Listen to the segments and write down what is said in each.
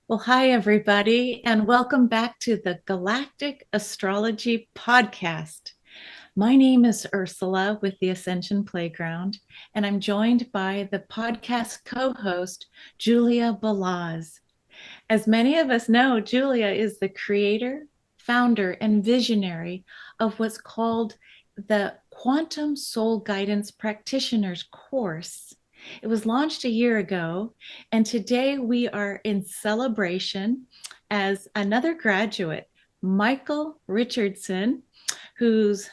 Well, hi, everybody, and welcome back to the Galactic Astrology Podcast. My name is Ursula with the Ascension Playground, and I'm joined by the podcast co-host, Julia Balaz. As many of us know, Julia is the creator, founder, and visionary of what's called the Quantum Soul Guidance Practitioner's course. It was launched a year ago, and today we are in celebration as another graduate, Michael Richardson, who's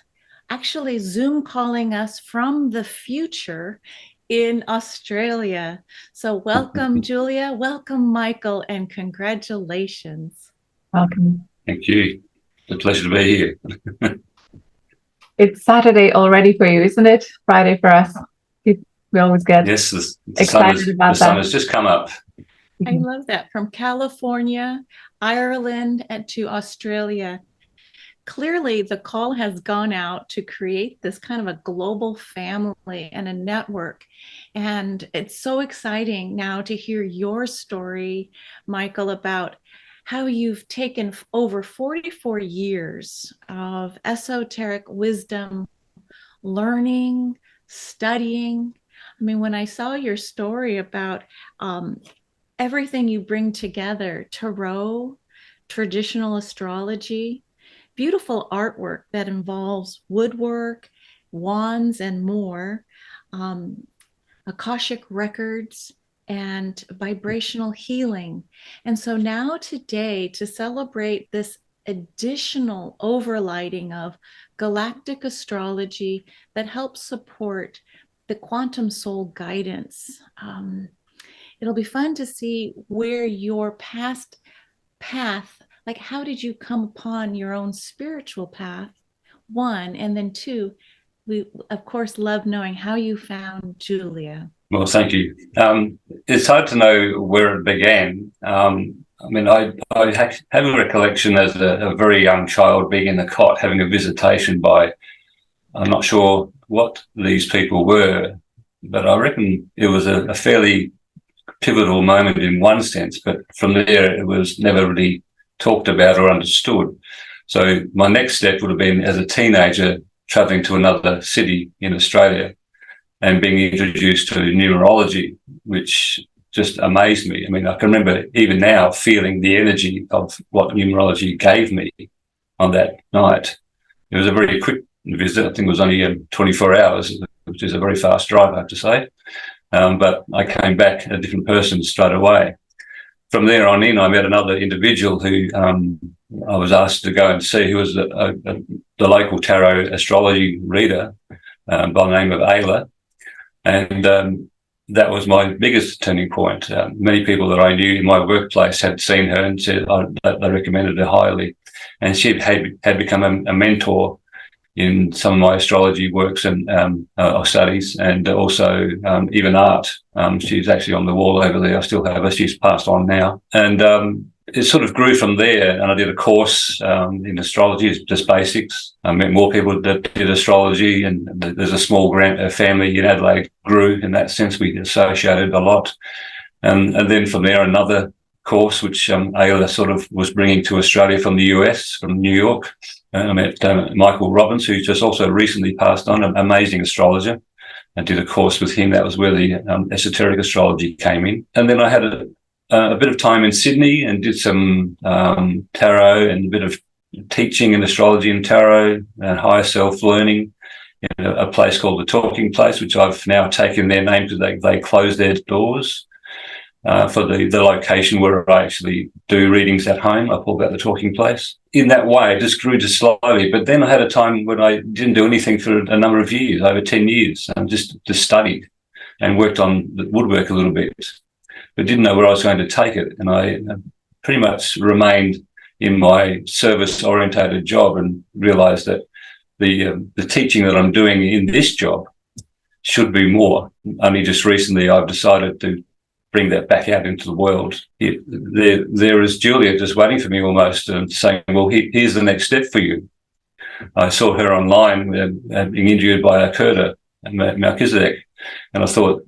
actually Zoom calling us from the future in Australia. So welcome, Julia, welcome, Michael, and congratulations. Welcome. Thank you. It's a pleasure to be here. It's Saturday already for you, isn't it? Friday for us. We always get excited about that. The sun has just come up. I love that. From California, Ireland, and to Australia. Clearly, the call has gone out to create this kind of a global family and a network. And it's so exciting now to hear your story, Michael, about how you've taken over 44 years of esoteric wisdom, learning, studying. I mean, when I saw your story about everything you bring together, tarot, traditional astrology, beautiful artwork that involves woodwork, wands, and more, Akashic records, and vibrational healing. And so now today, to celebrate this additional overlighting of galactic astrology that helps support the quantum soul guidance, it'll be fun to see where your past path, like how did you come upon your own spiritual path, one, and then two, we of course love knowing how you found Julia. Well, thank you. It's hard to know where it began. I mean, I have a recollection as a very young child being in the cot, having a visitation by, I'm not sure what these people were, but I reckon it was a fairly pivotal moment in one sense, but from there it was never really talked about or understood. So my next step would have been, as a teenager, travelling to another city in Australia and being introduced to numerology, which just amazed me. I mean, I can remember even now feeling the energy of what numerology gave me on that night. It was a very quick visit. I think it was only 24 hours, which is a very fast drive, I have to say. But I came back a different person straight away. From there on in, I met another individual who I was asked to go and see, who was the local tarot astrology reader by the name of Ayla. And that was my biggest turning point. Many people that I knew in my workplace had seen her and said they recommended her highly. And she had become a mentor in some of my astrology works and studies, and also even art. She's actually on the wall over there. I still have her. She's passed on now. And it sort of grew from there. And I did a course in astrology, just basics. I met more people that did astrology, and there's a small family in Adelaide grew in that sense. We associated a lot. And then from there, another course, which Ayla sort of was bringing to Australia from the US, from New York. I met Michael Robbins, who just also recently passed on, an amazing astrologer. I did a course with him. That was where the Esoteric Astrology came in. And then I had a bit of time in Sydney and did some tarot and a bit of teaching in astrology and tarot and higher self learning in a place called The Talking Place, which I've now taken their name because they closed their doors for the location where I actually do readings at home. I call that The Talking Place. In that way, it just grew just slowly. But then I had a time when I didn't do anything for a number of years, over 10 years, and just studied and worked on the woodwork a little bit, but didn't know where I was going to take it. And I pretty much remained in my service-orientated job and realised that the teaching that I'm doing in this job should be more. Only just recently I've decided to bring that back out into the world. There is Julia just waiting for me almost, saying, well, here's the next step for you. I saw her online being interviewed by Akurda and Melchizedek, and I thought,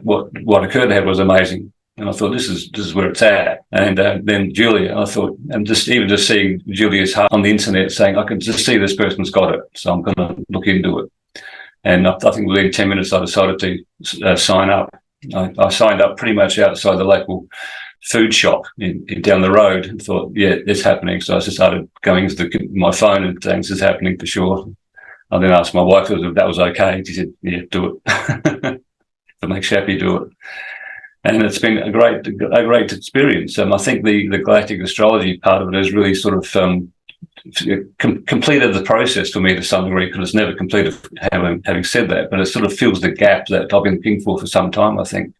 what Akurda had was amazing. And I thought, this is where it's at. And then Julia, I thought, and just seeing Julia's heart on the internet saying, I can just see this person's got it, so I'm going to look into it. And I think within 10 minutes, I decided to sign up. I signed up pretty much outside the local food shop down the road and thought, yeah, it's happening. So I just started going to my phone and saying, this is happening for sure. I then asked my wife if that was okay. She said, yeah, do it. If it makes you happy, do it. And it's been a great experience. I think the galactic astrology part of it has really sort of completed the process for me to some degree, because it's never completed, having said that, but it sort of fills the gap that I've been looking for some time, I think.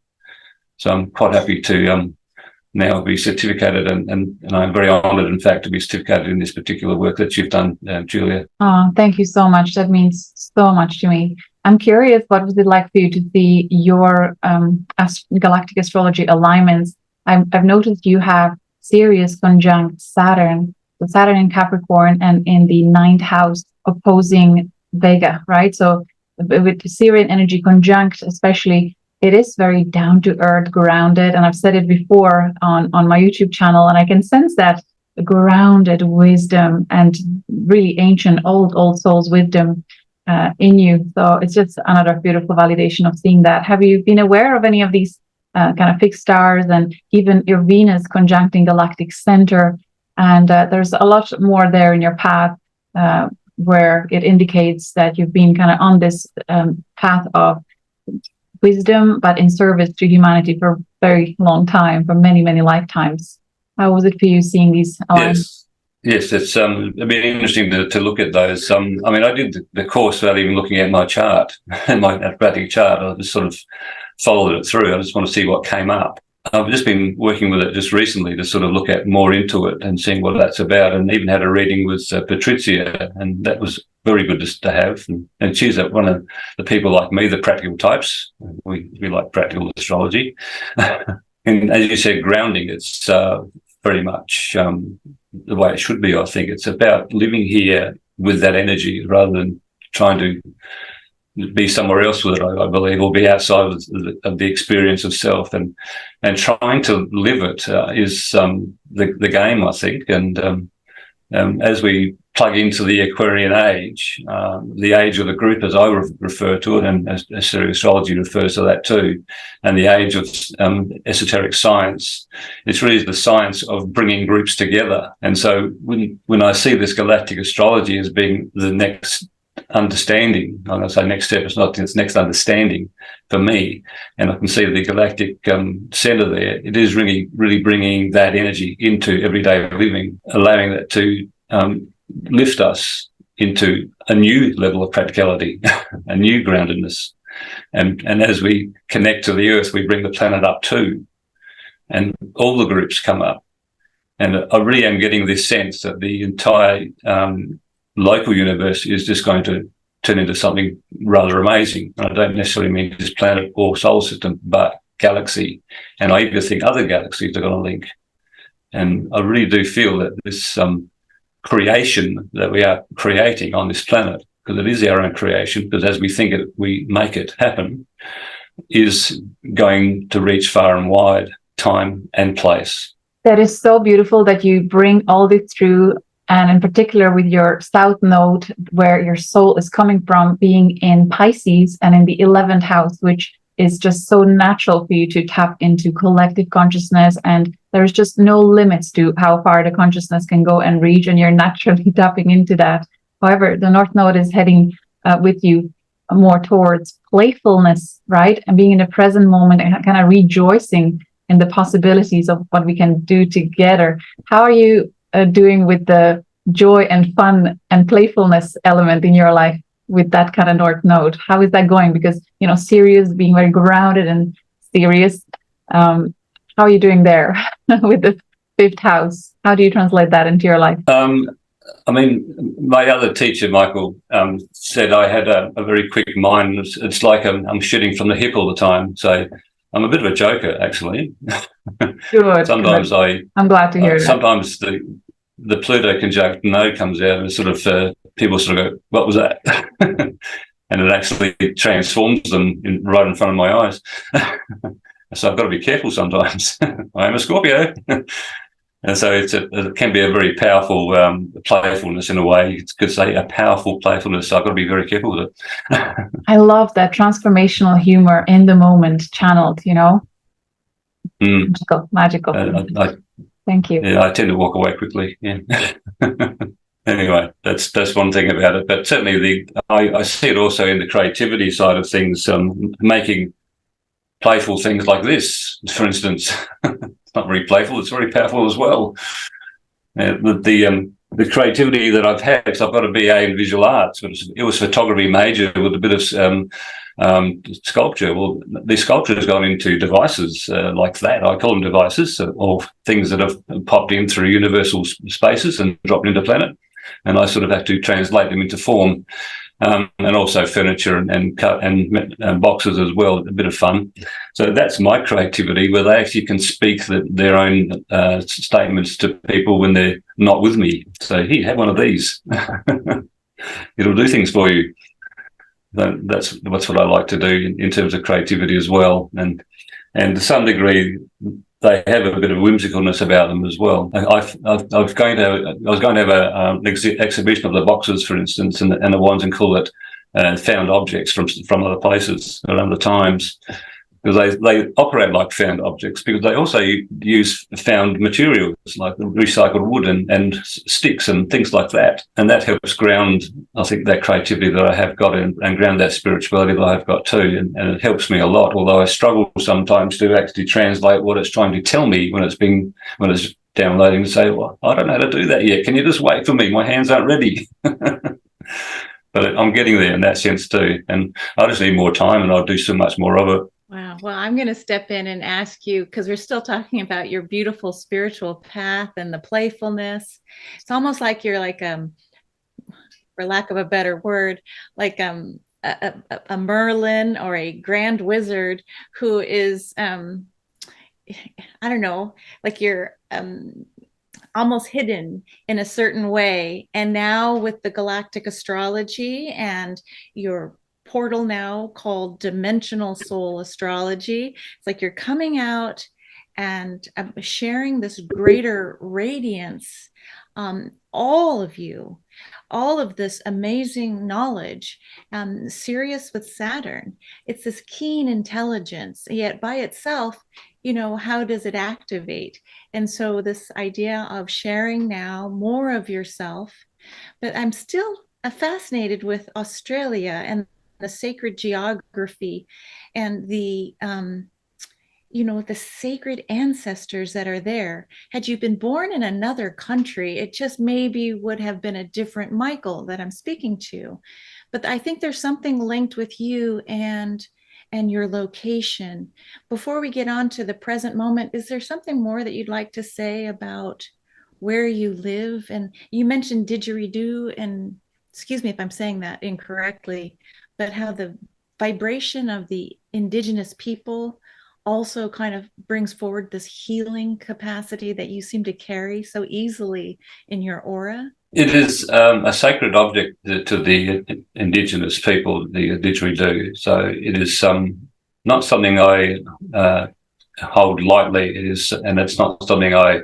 So I'm quite happy to now be certificated, and I'm very honoured, in fact, to be certificated in this particular work that you've done, Julia. Oh, thank you so much. That means so much to me. I'm curious, what was it like for you to see your galactic astrology alignments? I've noticed you have Sirius conjunct Saturn, so Saturn in Capricorn, and in the 9th house opposing Vega, right? So with the Sirian energy conjunct, especially, it is very down to earth, grounded. And I've said it before on my YouTube channel, and I can sense that grounded wisdom and really ancient, old souls wisdom in you. So it's just another beautiful validation of seeing that. Have you been aware of any of these kind of fixed stars, and even your Venus conjuncting galactic center? And there's a lot more there in your path where it indicates that you've been kind of on this path of wisdom, but in service to humanity for a very long time, for many, many lifetimes. How was it for you seeing these alignments? Yes, it's been interesting to look at those. I mean, I did the course without even looking at my chart, my astrological chart. I just sort of followed it through. I just want to see what came up. I've just been working with it just recently to sort of look at more into it and seeing what that's about, and even had a reading with Patrizia, and that was very good to have. And she's one of the people like me, the practical types. We like practical astrology. And as you said, grounding, it's very much the way it should be, I think. It's about living here with that energy rather than trying to be somewhere else with it, I believe, or be outside of the experience of self, and trying to live it is the game, I think. And as we plug into the Aquarian age, the age of the group, as I refer to it, and as Esoteric Astrology refers to that too, and the age of esoteric science, it's really the science of bringing groups together. And so when I see this galactic astrology as being the next understanding, I'm going to say next step, it's next understanding for me, and I can see the galactic center there. It is really, really bringing that energy into everyday living, allowing that to lift us into a new level of practicality, a new groundedness. And as we connect to the earth, we bring the planet up too, and all the groups come up. And I really am getting this sense that the entire local universe is just going to turn into something rather amazing. And I don't necessarily mean just planet or solar system, but galaxy. And I even think other galaxies are going to link. And I really do feel that this creation that we are creating on this planet, because it is our own creation, because as we think it, we make it happen, is going to reach far and wide, time and place. That is so beautiful that you bring all this through, and in particular with your South Node, where your soul is coming from, being in Pisces and in the 11th house, which is just so natural for you to tap into collective consciousness. And there's just no limits to how far the consciousness can go and reach, and you're naturally tapping into that. However, the North Node is heading with you more towards playfulness, right? And being in the present moment and kind of rejoicing in the possibilities of what we can do together. How are you doing with the joy and fun and playfulness element in your life with that kind of North Node? How is that going? Because, you know, Sirius being very grounded and serious. How are you doing there with the 5th house? How do you translate that into your life? I mean, my other teacher, Michael, said I had a very quick mind. It's like I'm shooting from the hip all the time. So I'm a bit of a joker, actually. Good. Sometimes good. I'm glad to hear that. Sometimes the Pluto conjunct No comes out and sort of people sort of go, "What was that?" And it actually transforms them right in front of my eyes. So I've got to be careful sometimes. I am a Scorpio. And so it can be a very powerful playfulness in a way. You could say a powerful playfulness. So I've got to be very careful with it. I love that transformational humor in the moment channeled, you know? Magical. Thank you. Yeah, I tend to walk away quickly. Yeah. Anyway, that's one thing about it. But certainly I see it also in the creativity side of things, making playful things like this, for instance. It's not very playful, it's very powerful as well. The creativity that I've had, because I've got a BA in visual arts, but it was photography major with a bit of sculpture. Well, the sculpture has gone into devices like that. I call them devices, or things that have popped in through universal spaces and dropped into planet. And I sort of have to translate them into form. And also furniture and boxes as well, a bit of fun. So that's my creativity, where they actually can speak their own statements to people when they're not with me. So here, have one of these. It'll do things for you. That's what I like to do in terms of creativity as well. And to some degree, they have a bit of whimsicalness about them as well. I was going to have an exhibition of the boxes, for instance, and the ones and call it found objects from other places around the times, because they operate like found objects, because they also use found materials like recycled wood and sticks and things like that. And that helps ground, I think, that creativity that I have got and ground that spirituality that I have got too. And it helps me a lot, although I struggle sometimes to actually translate what it's trying to tell me when it's downloading, to say, well, I don't know how to do that yet. Can you just wait for me? My hands aren't ready. But I'm getting there in that sense too. And I just need more time, and I'll do so much more of it. Wow. Well, I'm going to step in and ask you, because we're still talking about your beautiful spiritual path and the playfulness. It's almost like you're like, for lack of a better word, like a Merlin or a grand wizard who is, I don't know, like you're almost hidden in a certain way. And now with the Galactic Astrology and your portal now called Dimensional Soul Astrology, it's like you're coming out and sharing this greater radiance. All of you, all of this amazing knowledge, Sirius with Saturn, it's this keen intelligence, yet by itself, you know, how does it activate? And so this idea of sharing now more of yourself, but I'm still fascinated with Australia and the sacred geography and the, you know, the sacred ancestors that are there. Had you been born in another country, it just maybe would have been a different Michael that I'm speaking to. But I think there's something linked with you and your location. Before we get on to the present moment, is there something more that you'd like to say about where you live? And you mentioned didgeridoo, and excuse me if I'm saying that incorrectly, but how the vibration of the indigenous people also kind of brings forward this healing capacity that you seem to carry so easily in your aura. It is a sacred object to the indigenous people, the didgeridoo. So it is not something I hold lightly. It is, and it's not something I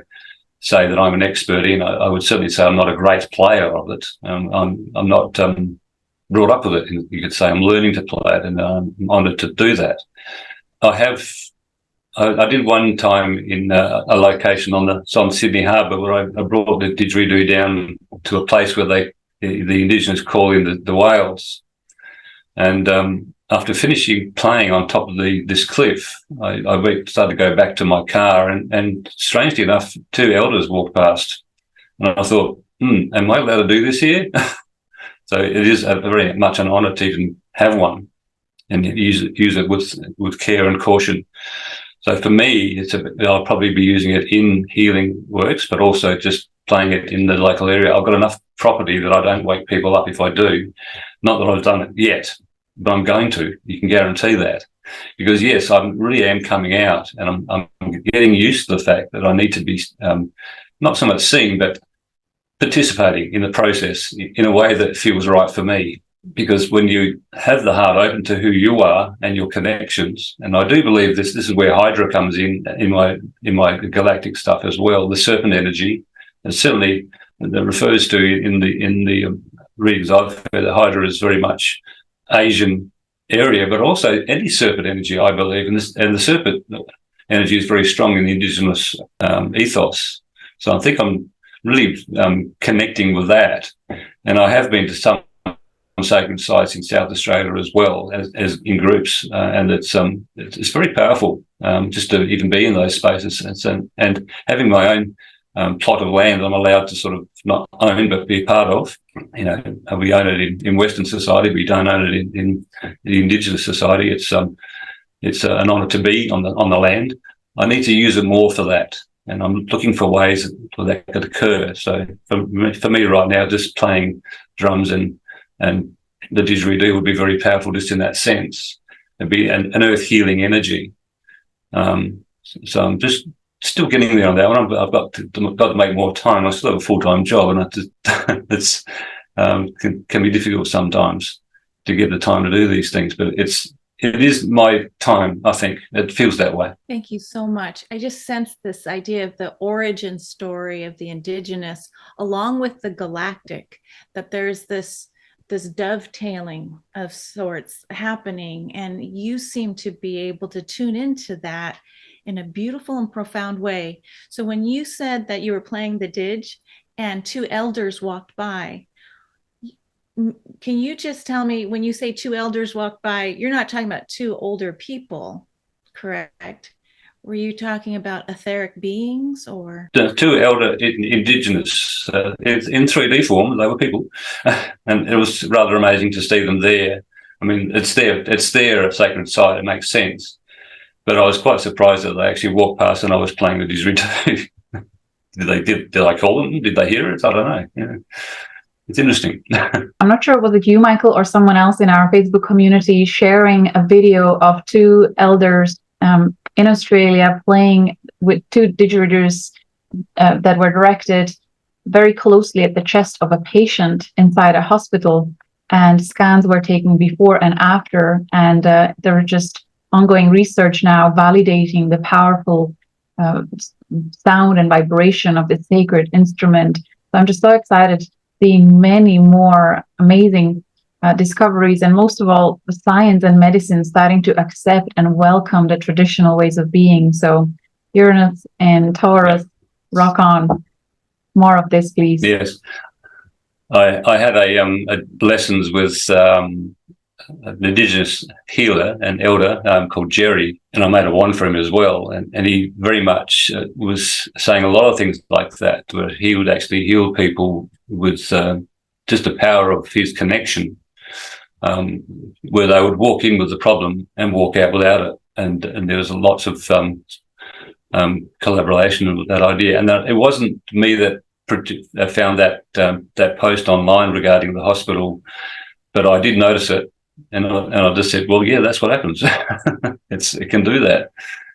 say that I'm an expert in. I would certainly say I'm not a great player of it. I'm not brought up with it. You could say I'm learning to play it, and I'm honoured to do that. I did one time in a location on Sydney Harbour where I brought the didgeridoo down to a place where the Indigenous call in the whales. And after finishing playing on top of this cliff, I started to go back to my car, and strangely enough, two elders walked past. And I thought, am I allowed to do this here? So it is very much an honour to even have one and use it with care and caution. So for me, I'll probably be using it in healing works, but also just playing it in the local area. I've got enough property that I don't wake people up if I do. Not that I've done it yet, but I'm going to. You can guarantee that. because yes, I really am coming out, and I'm getting used to the fact that I need to be not so much seeing, but participating in the process in a way that feels right for me. Because when you have the heart open to who you are and your connections, and I do believe this is where Hydra comes in my galactic stuff as well, the serpent energy, and certainly that refers to in the readings I've heard that Hydra is very much Asian area, but also anti-serpent energy, I believe, and the serpent energy is very strong in the indigenous ethos. So I think I'm really connecting with that, and I have been to some sacred sites in South Australia as well as in groups, and it's very powerful just to even be in those spaces, and having my own plot of land I'm allowed to sort of not own but be part of. You know, we own it in Western society, we don't own it in the Indigenous society. It's an honour to be on the land. I need to use it more for that, and I'm looking for ways for that to occur. So for me right now, just playing drums and the didgeridoo would be very powerful just in that sense. It'd be an earth healing energy. So I'm just still getting there on that one. I've got to make more time. I still have a full-time job, and it's can be difficult sometimes to get the time to do these things. But it is my time. I think it feels that way. Thank you so much. I just sense this idea of the origin story of the indigenous, along with the galactic, that there's this dovetailing of sorts happening, and you seem to be able to tune into that in a beautiful and profound way. So when you said that you were playing the didge and two elders walked by, can you just tell me, when you say two elders walked by, you're not talking about two older people, correct? Were you talking about etheric beings, or? The two elder indigenous in 3D form, they were people, and it was rather amazing to see them there. I mean, it's their sacred site. It makes sense, but I was quite surprised that they actually walked past and I was playing the didgeridoo. Did I call them? Did they hear it? I don't know. Yeah. It's interesting. I'm not sure, was it you, Michael, or someone else in our Facebook community sharing a video of two elders in Australia playing with two didgeridoos that were directed very closely at the chest of a patient inside a hospital, and scans were taken before and after, and there are just ongoing research now validating the powerful sound and vibration of this sacred instrument. So I'm just so excited seeing many more amazing discoveries, and most of all, science and medicine starting to accept and welcome the traditional ways of being. So Uranus and Taurus, rock on. More of this, please. Yes. I had a lessons with an Indigenous healer and elder called Jerry, and I made a wand for him as well. And he very much was saying a lot of things like that, where he would actually heal people with just the power of his connection, where they would walk in with the problem and walk out without it. And there was lots of collaboration with that idea. And it wasn't me that found that post online regarding the hospital, but I did notice it, and I just said, well, yeah, that's what happens. It can do that.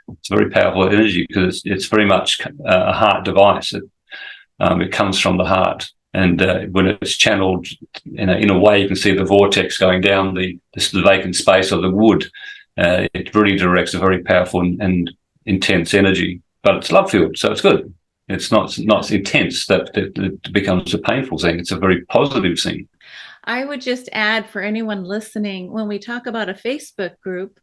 It's a very powerful energy because it's very much a heart device. It comes from the heart, and when it's channeled in a way, you can see the vortex going down the vacant space of the wood. It really directs a very powerful and intense energy, but it's love filled, so it's good. It's not intense that it becomes a painful thing. It's a very positive thing. I would just add, for anyone listening, when we talk about a Facebook group,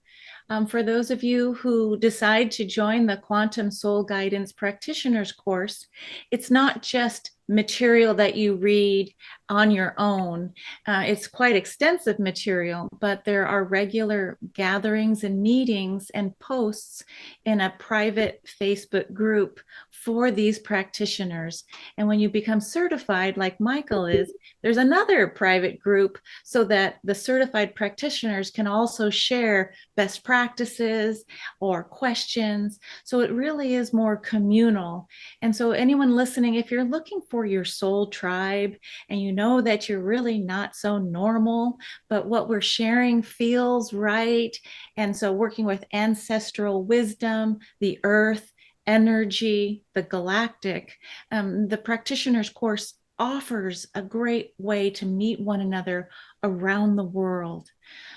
for those of you who decide to join the Quantum Soul Guidance Practitioners course, it's not just material that you read on your own. It's quite extensive material, but there are regular gatherings and meetings and posts in a private Facebook group for these practitioners. And when you become certified, like Michael is, there's another private group so that the certified practitioners can also share best practices or questions. So it really is more communal. And so anyone listening, if you're looking for your soul tribe and you know that you're really not so normal, but what we're sharing feels right. And so working with ancestral wisdom, the earth, energy, the galactic, the practitioner's course offers a great way to meet one another around the world.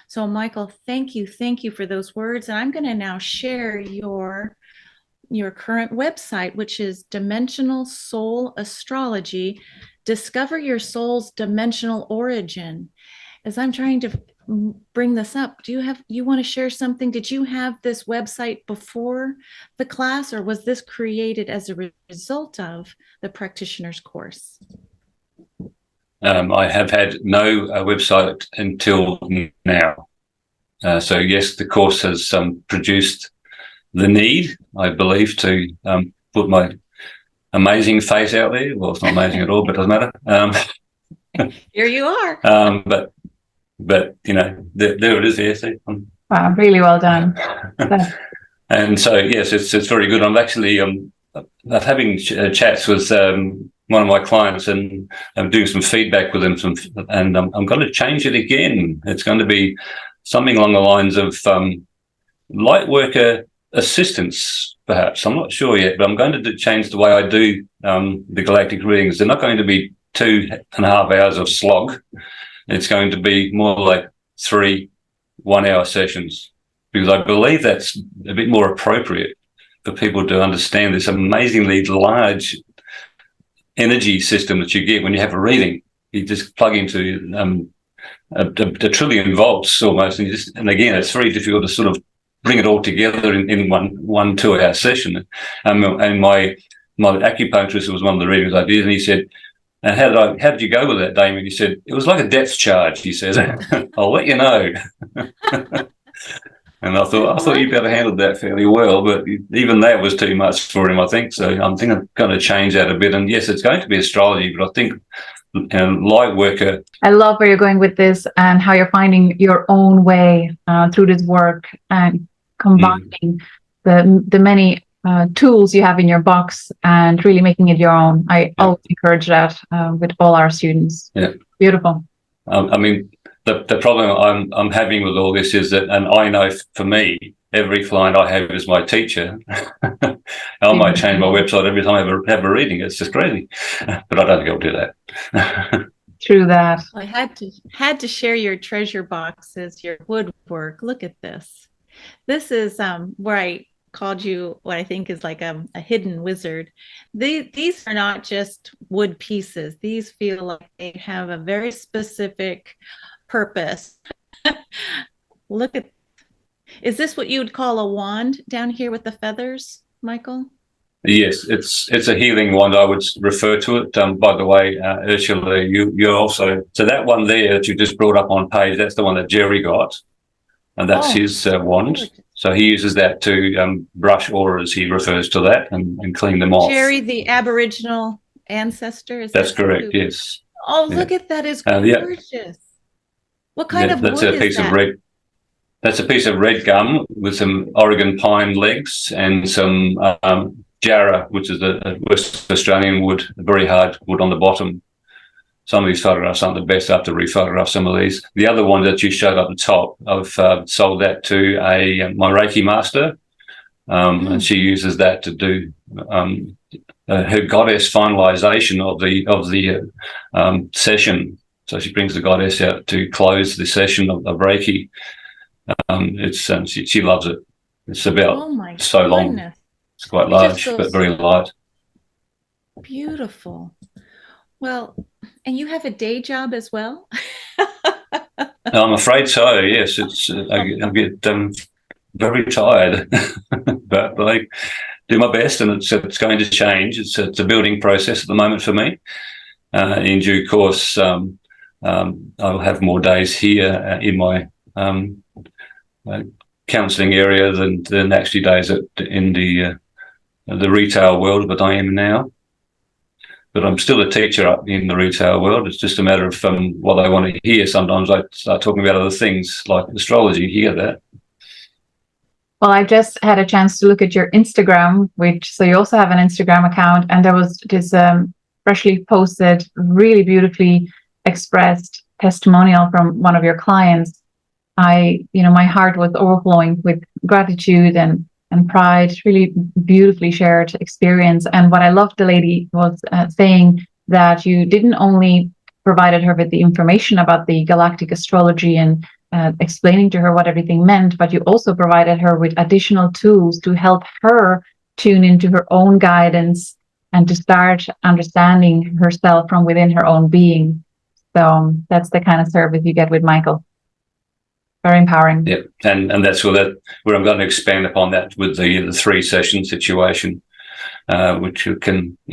So Michael, thank you for those words. And I'm going to now share your current website, which is Dimensional Soul Astrology. Discover your soul's dimensional origin. As I'm trying to bring this up, you want to share something? Did you have this website before the class, or was this created as a result of the practitioner's course? I have had no website until now. So yes, the course has produced the need, I believe, to put my amazing face out there. Well, it's not amazing at all, but it doesn't matter. Here you are. But you know, there it is. There. See? Wow, really well done. And so yes, it's very good. I'm actually having chats with one of my clients, and I'm doing some feedback with them, and I'm going to change it again. It's going to be something along the lines of light worker assistance, perhaps. I'm not sure yet, but I'm going to change the way I do the galactic readings. They're not going to be 2.5 hours of slog. It's going to be more like 3 one-hour sessions, because I believe that's a bit more appropriate for people to understand this amazingly large energy system that you get when you have a reading. You just plug into a trillion volts almost, and again, it's very difficult to sort of bring it all together in one 2-hour session. And my acupuncturist was one of the readings I did, and he said, "And how did you go with that, Damien?" He said, "It was like a depth charge," he says. "I'll let you know." And I thought you better handled that fairly well, but even that was too much for him, I think. So I'm thinking I'm going to change that a bit. And yes, it's going to be astrology, but I think light worker. I love where you're going with this and how you're finding your own way through this work and combining the many tools you have in your box and really making it your own. I always encourage that with all our students. Yeah. Beautiful. I mean, the problem I'm having with all this is that, and I know for me, every client I have is my teacher. I might change my website every time I have a reading. It's just crazy, but I don't think I'll do that. True that. I had to share your treasure boxes, your woodwork. Look at this. This is where I called you what I think is like a hidden wizard. These are not just wood pieces. These feel like they have a very specific purpose. Look at, is this what you would call a wand down here with the feathers, Michael? Yes, it's a healing wand. I would refer to it. By the way, Ursula, you're also, so that one there that you just brought up on page, that's the one that Jerry got, and that's his wand. Good. So he uses that to brush auras. He refers to that and clean them off. Jerry, the Aboriginal ancestor. That's correct. Yes. Oh, look at that! Is gorgeous. What kind of wood is that? That's a piece of red. That's a piece of red gum with some Oregon pine legs and some jarrah, which is a West Australian wood, a very hard wood on the bottom. Some of these photographs aren't the best. I have to rephotograph some of these. The other one that you showed up the top, I've sold that to my Reiki master, and she uses that to do her goddess finalization of the session. So she brings the goddess out to close the session of Reiki. She loves it. It's about so long. It's quite large, but very light. Beautiful. Well, and you have a day job as well? I'm afraid so. Yes, I get very tired, but I do my best, and it's going to change. It's a building process at the moment for me. In due course, I'll have more days here in my counselling area than actually days in the the retail world that I am now. But I'm still a teacher up in the retail world. It's just a matter of what they want to hear. Sometimes I start talking about other things like astrology. You hear that? Well, I just had a chance to look at your Instagram, so you also have an Instagram account, and there was this freshly posted, really beautifully expressed testimonial from one of your clients. My heart was overflowing with gratitude and pride. Really beautifully shared experience. And what I loved, the lady was saying that you didn't only provided her with the information about the galactic astrology and explaining to her what everything meant, but you also provided her with additional tools to help her tune into her own guidance and to start understanding herself from within her own being. So that's the kind of service you get with Michael. Very empowering. Yeah, and that's where I'm going to expand upon that with the 3-session situation, which you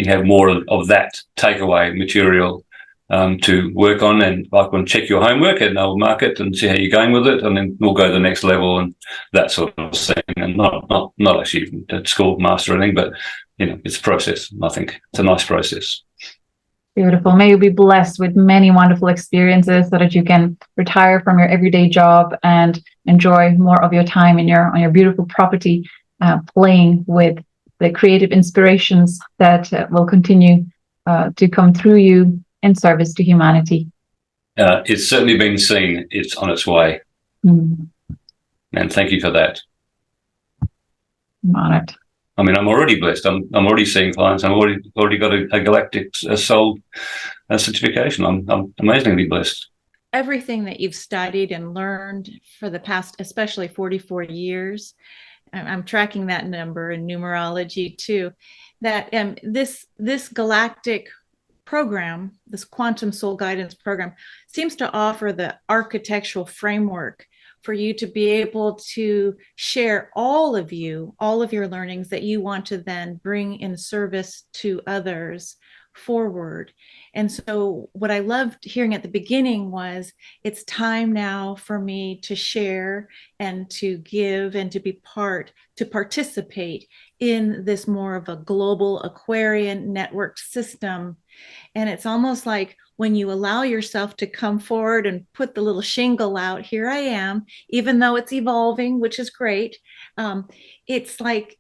have more of that takeaway material to work on, and I can check your homework and I'll mark it and see how you're going with it, and then we'll go to the next level and that sort of thing. And not actually at school master or anything, but it's a process. I think it's a nice process. Beautiful. May you be blessed with many wonderful experiences so that you can retire from your everyday job and enjoy more of your time on your beautiful property, playing with the creative inspirations that will continue to come through you in service to humanity. It's certainly been seen. It's on its way. And thank you for that. I'm honored. I mean, I'm already blessed. I'm already seeing clients. I've already got a Galactic Soul certification. I'm amazingly blessed. Everything that you've studied and learned for the past, especially 44 years, I'm tracking that number in numerology too, that this galactic program, this Quantum Soul Guidance program, seems to offer the architectural framework for you to be able to share all of your learnings that you want to then bring in service to others forward. And so what I loved hearing at the beginning was, it's time now for me to share and to give and to participate in this more of a global Aquarian networked system. And it's almost like when you allow yourself to come forward and put the little shingle out, here I am, even though it's evolving, which is great. It's like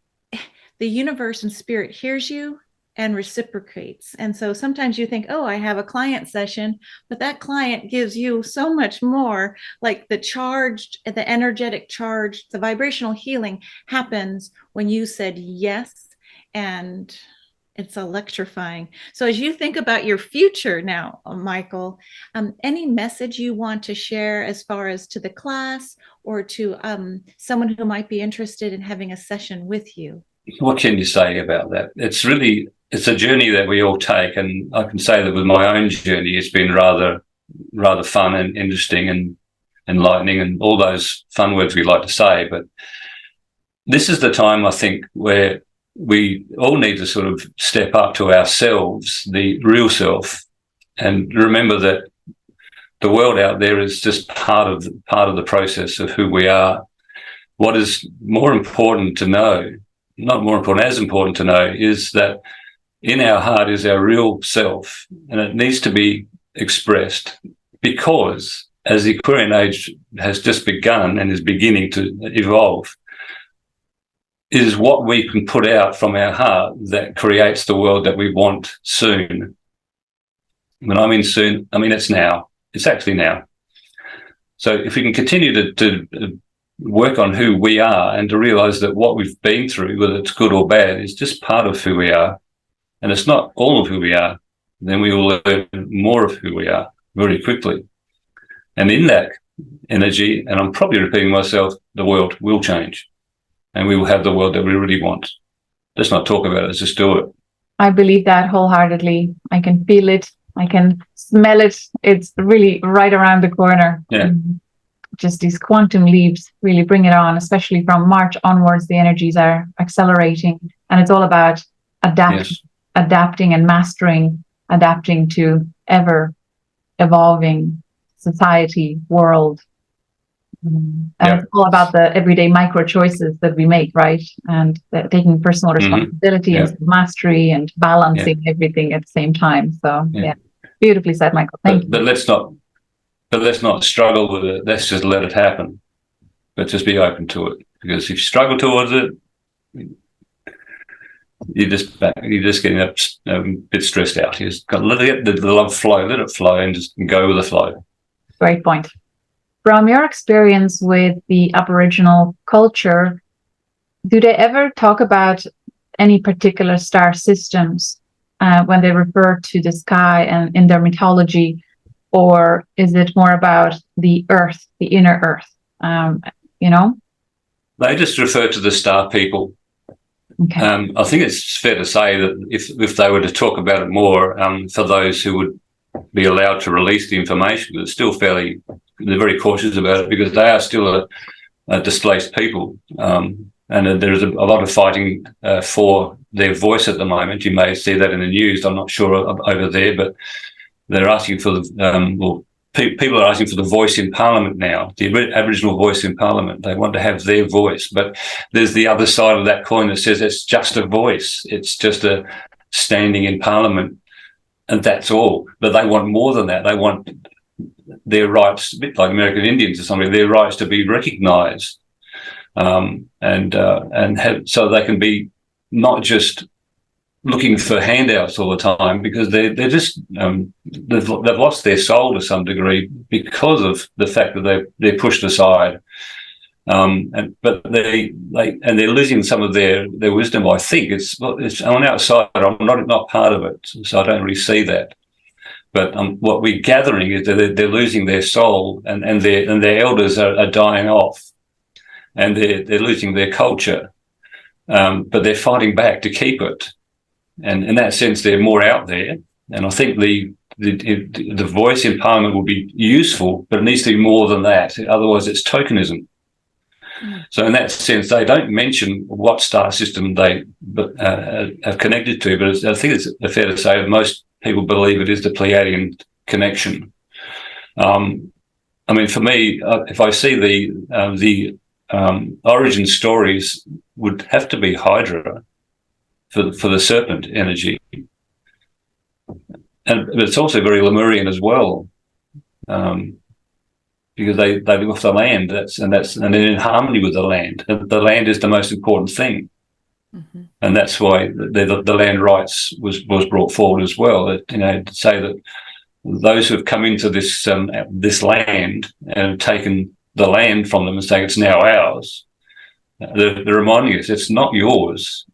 the universe and spirit hears you and reciprocates. And so sometimes you think, oh, I have a client session, but that client gives you so much more. Like the energetic charge, the vibrational healing happens when you said yes, and it's electrifying. So as you think about your future now, Michael, any message you want to share as far as to the class or to someone who might be interested in having a session with you? What can you say about that? It's a journey that we all take, and I can say that with my own journey, it's been rather fun and interesting and enlightening and all those fun words we like to say. But this is the time, I think, where we all need to sort of step up to ourselves, the real self, and remember that the world out there is just part of the process of who we are. What is more important to know, not more important, as important to know, is that in our heart is our real self, and it needs to be expressed, because as the Aquarian age has just begun and is beginning to evolve, it is what we can put out from our heart that creates the world that we want soon. When I mean soon, I mean it's now. It's actually now. So if we can continue to work on who we are and to realize that what we've been through, whether it's good or bad, is just part of who we are, and it's not all of who we are, then we will learn more of who we are very quickly. And in that energy, and I'm probably repeating myself, the world will change. And we will have the world that we really want. Let's not talk about it, let's just do it. I believe that wholeheartedly. I can feel it. I can smell it. It's really right around the corner. Yeah. Just these quantum leaps really bring it on, especially from March onwards, the energies are accelerating. And it's all about adapting and mastering, adapting to ever evolving society, world. And it's all about the everyday micro choices that we make, right? And taking personal responsibility and mastery and balancing everything at the same time. So beautifully said, Michael. Thank you. But let's not struggle with it. Let's just let it happen. But just be open to it. Because if you struggle towards it, you're just getting a bit stressed out. You just got to let the love flow, let it flow, and just go with the flow. Great point. From your experience with the Aboriginal culture, do they ever talk about any particular star systems when they refer to the sky and in their mythology, or is it more about the earth, the inner earth? They just refer to the star people. Okay. I think it's fair to say that if they were to talk about it more, for those who would be allowed to release the information, it's still they're very cautious about it because they are still a displaced people. And there's a lot of fighting for their voice at the moment. You may see that in the news. I'm not sure over there, but they're asking for people are asking for the voice in Parliament now, the Aboriginal voice in Parliament. They want to have their voice. But there's the other side of that coin that says it's just a voice. It's just a standing in Parliament, and that's all. But they want more than that. They want their rights, a bit like American Indians or something, their rights to be recognised, so they can be not just looking for handouts all the time, because they're just they've lost their soul to some degree because of the fact that they're pushed aside, but they're losing some of their wisdom. I think it's on outside. I'm not part of it, so I don't really see that. But what we're gathering is that they're losing their soul, and their elders are dying off, and they're losing their culture, but they're fighting back to keep it. And in that sense, they're more out there. And I think the voice in Parliament will be useful, but it needs to be more than that. Otherwise, it's tokenism. So in that sense, they don't mention what star system they have connected to, but I think it's fair to say that most people believe it is the Pleiadian connection. For me, if I see the origin stories, would have to be Hydra for the serpent energy, but it's also very Lemurian as well, because they live off the land. And they're in harmony with the land. The land is the most important thing, and that's why the land rights was brought forward as well. That to say that those who have come into this land and taken the land from them and saying it's now ours, they're reminding us it's not yours.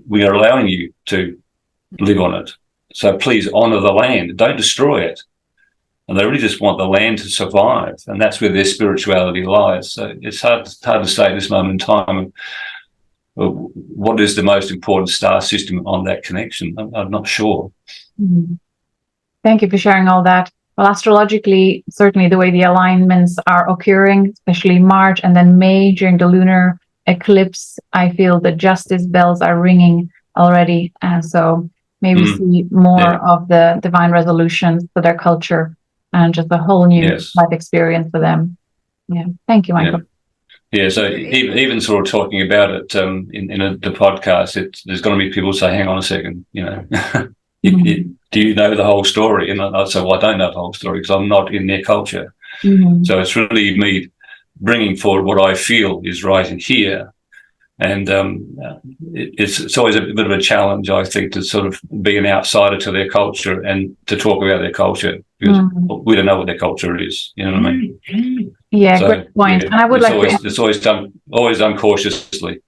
We are allowing you to live on it. So please honour the land. Don't destroy it. And they really just want the land to survive. And that's where their spirituality lies. So it's hard to say at this moment in time what is the most important star system on that connection. I'm not sure. Mm-hmm. Thank you for sharing all that. Well, astrologically, certainly the way the alignments are occurring, especially March and then May during the lunar eclipse, I feel the justice bells are ringing already, and so maybe see more of the divine resolutions for their culture and just a whole new life experience for them. Thank you, Michael. So even sort of talking about it in the podcast, there's going to be people say, hang on a second, do you know the whole story? And I say, well, I don't know the whole story because I'm not in their culture. So it's really me bringing forward what I feel is right in here. And it's always a bit of a challenge, I think, to sort of be an outsider to their culture and to talk about their culture, because we don't know what their culture is. You know what I mean? Yeah, so, great point. And I would it's always done cautiously.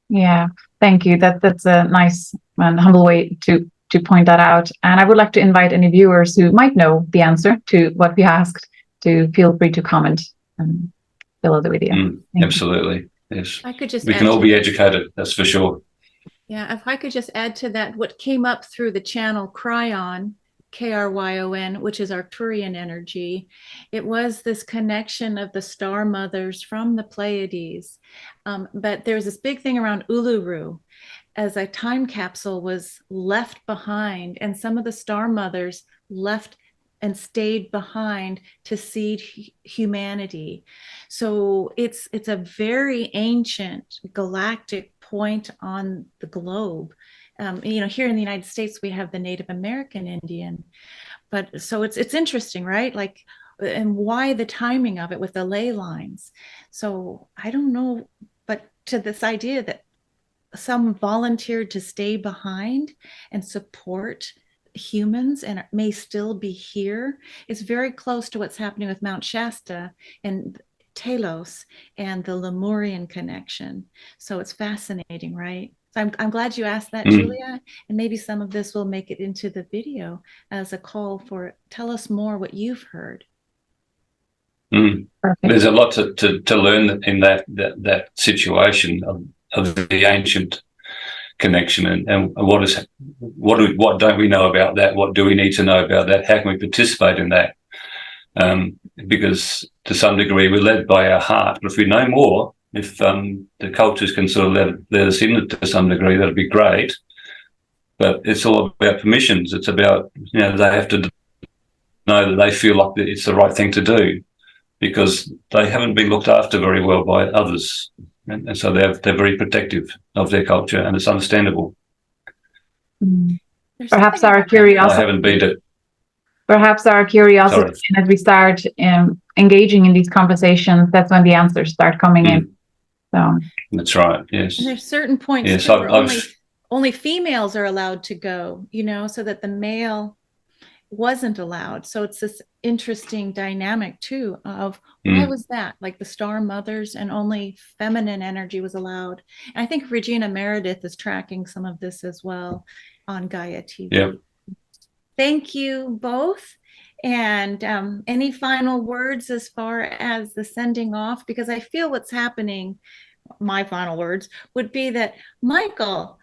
Yeah, thank you. That's a nice and humble way to point that out. And I would like to invite any viewers who might know the answer to what we asked to feel free to comment below the video. Absolutely. Yes. We can all be educated, that's for sure. Yeah, if I could just add to that, what came up through the channel Kryon, Kryon, which is Arcturian energy, it was this connection of the star mothers from the Pleiades. But there's this big thing around Uluru, as a time capsule was left behind, and some of the star mothers left and stayed behind to seed humanity. So it's a very ancient galactic point on the globe. Here in the United States, we have the Native American Indian, but so it's interesting, right? Like, and why the timing of it with the ley lines. So I don't know, but to this idea that some volunteered to stay behind and support humans and may still be here is very close to what's happening with Mount Shasta and Telos and the Lemurian connection. So it's fascinating, right? So I'm glad you asked that, Julia, and maybe some of this will make it into the video as a call for tell us more what you've heard. There's a lot to learn in that situation of the ancient connection, and what don't we know about that? What do we need to know about that? How can we participate in that? Because to some degree we're led by our heart, but if we know more, if the cultures can sort of let us in to some degree, that'd be great. But it's all about permissions. It's about, they have to know that they feel like it's the right thing to do, because they haven't been looked after very well by others. And so they're very protective of their culture, and it's understandable. Perhaps our curiosity. I haven't been to. Perhaps our curiosity, and as we start engaging in these conversations, that's when the answers start coming in. So that's right. Yes. And there's certain points where only females are allowed to go, so that the male wasn't allowed. So it's this interesting dynamic too of why was that? Like the star mothers, and only feminine energy was allowed. And I think Regina Meredith is tracking some of this as well on Gaia TV. Yeah. Thank you both. And any final words as far as the sending off? Because I feel what's happening, my final words would be that, Michael,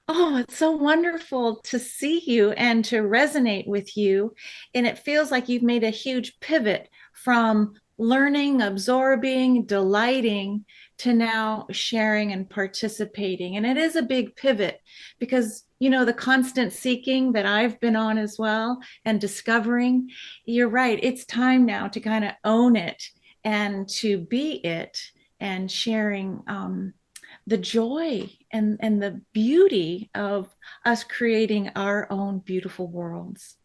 oh, it's so wonderful to see you and to resonate with you. And it feels like you've made a huge pivot from learning, absorbing, delighting, to now sharing and participating. And it is a big pivot because, the constant seeking that I've been on as well and discovering, you're right, it's time now to kind of own it and to be it, and sharing the joy and the beauty of us creating our own beautiful worlds.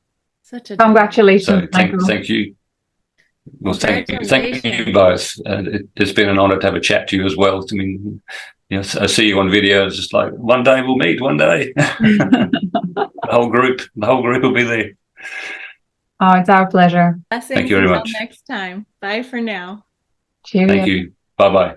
Such a congratulations. Thank you. Well, thank you both. It's been an honor to have a chat to you as well. I mean, I see you on video. It's just like, one day we'll meet. One day, the whole group will be there. Oh, it's our pleasure. Thank you very much. Until next time. Bye for now. Cheers. Thank you. Bye bye.